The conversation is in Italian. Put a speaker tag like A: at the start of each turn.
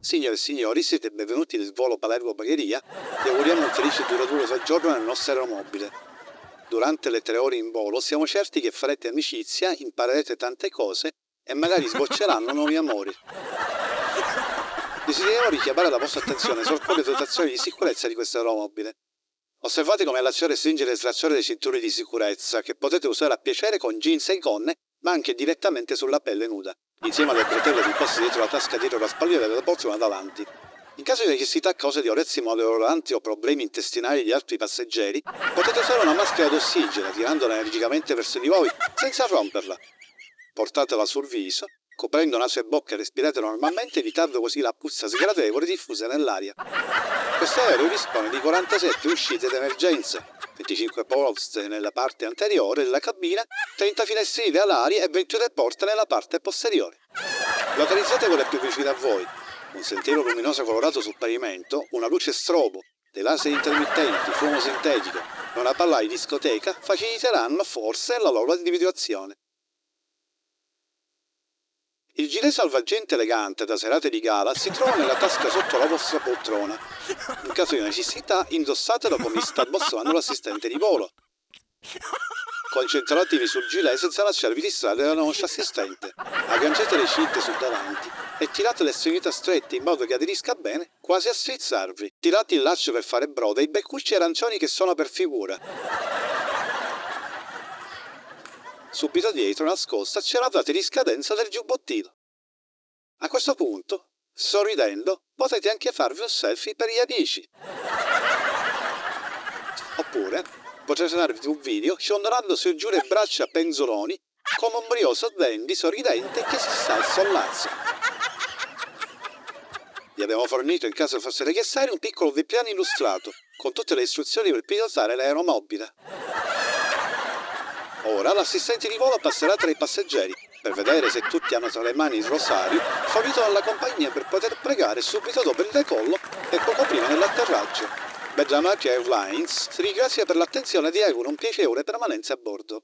A: Signore e signori, siete benvenuti nel volo Palermo-Bagheria. Vi auguriamo un felice e duraturo soggiorno nel nostro aeromobile. Durante le 3 ore in volo siamo certi che farete amicizia, imparerete tante cose e magari sbocceranno nuovi amori. Desideriamo richiamare la vostra attenzione su alcune dotazioni di sicurezza di questo aeromobile. Osservate come allacciare, stringere e slacciare le cinture di sicurezza, che potete usare a piacere con jeans e gonne, ma anche direttamente sulla pelle nuda, insieme alle bretelle disposte dietro la tasca dietro la spalliera della poltrona davanti. In caso di necessità a causa di orezzi maleodoranti o problemi intestinali di altri passeggeri, potete usare una maschera d'ossigeno tirandola energicamente verso di voi senza romperla. Portatela sul viso, coprendo naso e bocca e respirate normalmente, evitando così la puzza sgradevole diffusa nell'aria. Questo aereo dispone di 47 uscite d'emergenza, 25 poste nella parte anteriore della cabina, 30 finestrini alari e 23 porte nella parte posteriore. Localizzate quelle più vicine a voi: un sentiero luminoso colorato sul pavimento, una luce strobo, dei laser intermittenti, fumo sintetico e una palla di discoteca faciliteranno forse la loro individuazione. Il gilet salvagente elegante da serate di gala si trova nella tasca sotto la vostra poltrona. In caso di necessità, indossatelo come vi sta abbossando l'assistente di volo. Concentratevi sul gilet senza lasciarvi distrarre dalla nostra assistente. Agganciate le cinghie sul davanti e tirate le estremità strette in modo che aderisca bene, quasi a strizzarvi. Tirate il laccio per fare broda e i beccucci arancioni che sono per figura. Subito dietro, nascosta, c'è la data di scadenza del giubbottino. A questo punto, sorridendo, potete anche farvi un selfie per gli amici. Oppure potrete darvi un video ciondolando su giù le braccia a penzoloni come un brioso dandy sorridente che si sta al sollazzo. Vi abbiamo fornito, in caso fosse necessario, un piccolo piano illustrato con tutte le istruzioni per pilotare l'aeromobile. Ora l'assistente di volo passerà tra i passeggeri per vedere se tutti hanno tra le mani il rosario fornito dalla compagnia per poter pregare subito dopo il decollo e poco prima dell'atterraggio. Belgian Airlines si ringrazia per l'attenzione e vi augura un piacevole permanenza a bordo.